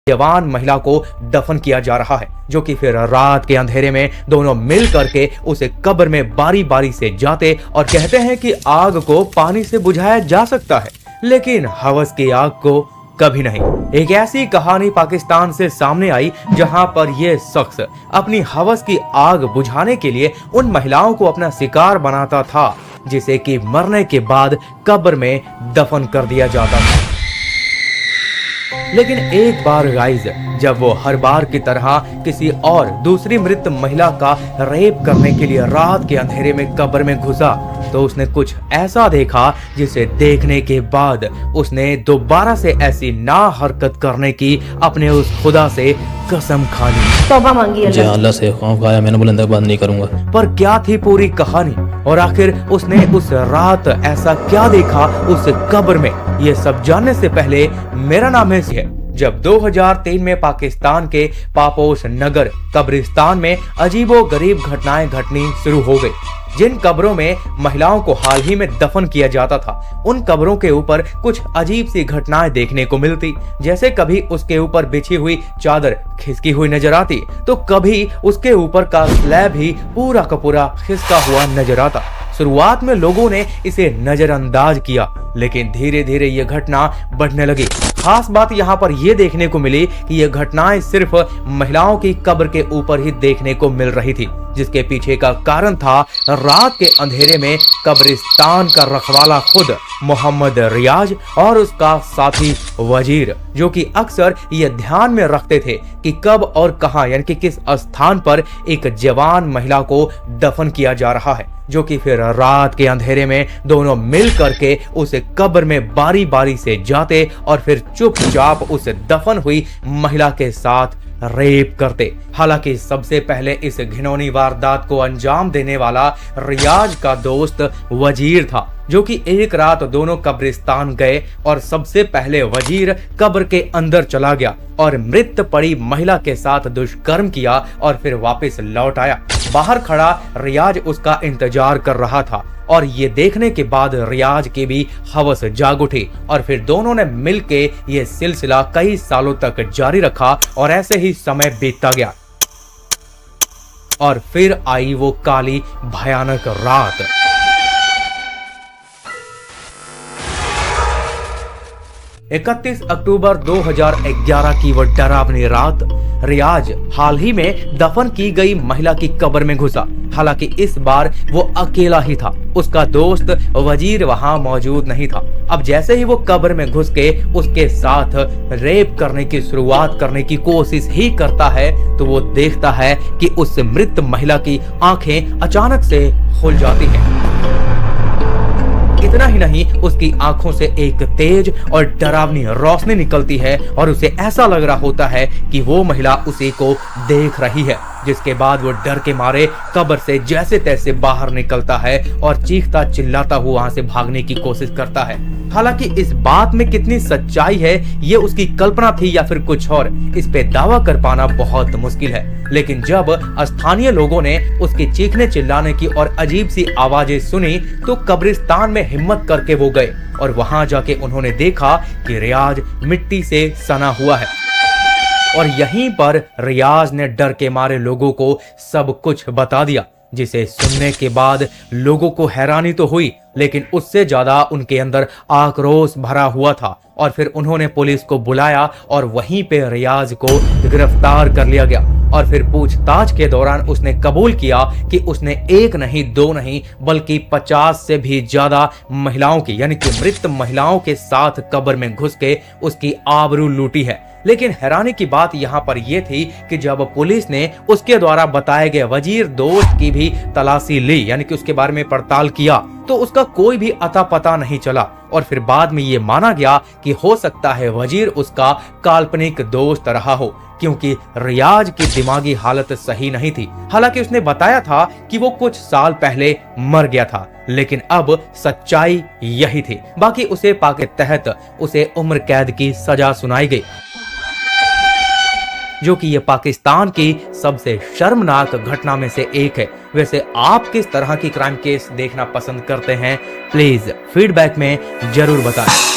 जवान महिला को दफन किया जा रहा है, जो कि फिर रात के अंधेरे में दोनों मिल करके उसे कब्र में बारी बारी से जाते और कहते हैं कि आग को पानी से बुझाया जा सकता है, लेकिन हवस की आग को कभी नहीं। एक ऐसी कहानी पाकिस्तान से सामने आई जहां पर यह शख्स अपनी हवस की आग बुझाने के लिए उन महिलाओं को अपना शिकार बनाता था, जिसे कि मरने के बाद कब्र में दफन कर दिया जाता था। लेकिन एक बार गाइस, जब वो हर बार की तरह किसी और दूसरी मृत महिला का रेप करने के लिए रात के अंधेरे में कब्र में घुसा, तो उसने कुछ ऐसा देखा जिसे देखने के बाद उसने दोबारा से ऐसी ना हरकत करने की अपने उस खुदा से कसम खा ली। तौबा मांगी अल्लाह से, खौफ खाया मैंने, बुलंद बंद नहीं करूंगा। पर क्या थी पूरी कहानी और आखिर उसने उस रात ऐसा क्या देखा उस कब्र में, ये सब जानने से पहले मेरा नाम है। जब 2003 में पाकिस्तान के पापोश नगर कब्रिस्तान में अजीबोगरीब घटनाएं घटनी शुरू हो गई। जिन कब्रों में महिलाओं को हाल ही में दफन किया जाता था, उन कब्रों के ऊपर कुछ अजीब सी घटनाएं देखने को मिलती, जैसे कभी उसके ऊपर बिछी हुई चादर खिसकी हुई नजर आती, तो कभी उसके ऊपर का स्लैब ही पूरा का पूरा खिसका हुआ नजर आता। शुरुआत में लोगों ने इसे नजरअंदाज किया, लेकिन धीरे धीरे ये घटना बढ़ने लगी। खास बात यहाँ पर यह देखने को मिली कि ये घटनाएं सिर्फ महिलाओं की कब्र के ऊपर ही देखने को मिल रही थी, जिसके पीछे का कारण था रात के अंधेरे में कब्रिस्तान का रखवाला खुद मोहम्मद रियाज और उसका साथी वजीर, जो कि अक्सर ये ध्यान में रखते थे कि कब और कहां, यानी कि किस स्थान पर एक जवान महिला को दफन किया जा रहा है, जो कि फिर रात के अंधेरे में दोनों मिल करके उस कब्र में बारी बारी से जाते और फिर चुपचाप उस दफन हुई महिला के साथ रेप करते। हालांकि सबसे पहले इस घिनौनी वारदात को अंजाम देने वाला रियाज का दोस्त वजीर था, जो कि एक रात दोनों कब्रिस्तान गए और सबसे पहले वजीर कब्र के अंदर चला गया और मृत पड़ी महिला के साथ दुष्कर्म किया और फिर वापस लौट आया। बाहर खड़ा रियाज उसका इंतजार कर रहा था और ये देखने के बाद रियाज की भी हवस जाग उठी और फिर दोनों ने मिलके ये सिलसिला कई सालों तक जारी रखा और ऐसे ही समय बीतता गया। और फिर आई वो काली भयानक रात। इकतीस अक्टूबर 2011 की वो डरावनी रात, रियाज हाल ही में दफन की गई महिला की कब्र में घुसा। हालांकि इस बार वो अकेला ही था, उसका दोस्त वजीर वहां मौजूद नहीं था। अब जैसे ही वो कब्र में घुस के उसके साथ रेप करने की शुरुआत करने की कोशिश ही करता है, तो वो देखता है कि उस मृत महिला की आंखें अचानक से खुल जाती हैं। इतना ही नहीं, उसकी आंखों से एक तेज और डरावनी रोशनी निकलती है और उसे ऐसा लग रहा होता है कि वो महिला उसी को देख रही है, जिसके बाद वो डर के मारे कब्र से जैसे तैसे बाहर निकलता है और चीखता चिल्लाता हुआ वहां से भागने की कोशिश करता है। हालांकि इस बात में कितनी सच्चाई है, ये उसकी कल्पना थी या फिर कुछ और, इस पे दावा कर पाना बहुत मुश्किल है। लेकिन जब स्थानीय लोगों ने उसके चीखने चिल्लाने की और अजीब सी आवाजें सुनी, तो कब्रिस्तान में हिम्मत करके वो गए और वहां जाके उन्होंने देखा कि रियाज मिट्टी से सना हुआ है। और यहीं पर रियाज ने डर के मारे लोगों को सब कुछ बता दिया, जिसे सुनने के बाद लोगों को हैरानी तो हुई, लेकिन उससे ज्यादा उनके अंदर आक्रोश भरा हुआ था। और फिर उन्होंने पुलिस को बुलाया और वहीं पे रियाज को गिरफ्तार कर लिया गया। और फिर पूछताछ के दौरान उसने कबूल किया कि उसने एक नहीं, दो नहीं, बल्कि 50 से भी ज्यादा महिलाओं की, यानी कि मृत महिलाओं के साथ कब्र में घुस के उसकी आबरू लूटी है। लेकिन हैरानी की बात यहाँ पर यह थी कि जब पुलिस ने उसके द्वारा बताए गए वजीर दोस्त की भी तलाशी ली, यानी कि उसके बारे में पड़ताल किया, तो उसका कोई भी अता पता नहीं चला। और फिर बाद में ये माना गया कि हो सकता है वजीर उसका काल्पनिक दोस्त रहा हो, क्योंकि रियाज की दिमागी हालत सही नहीं थी। हालांकि उसने बताया था कि वो कुछ साल पहले मर गया था, लेकिन अब सच्चाई यही थी। बाकी उसे पाक के तहत उसे उम्र कैद की सजा सुनाई गई, जो कि ये पाकिस्तान की सबसे शर्मनाक घटना में से एक है। वैसे आप किस तरह की क्राइम केस देखना पसंद करते हैं, प्लीज फीडबैक में जरूर बताएं।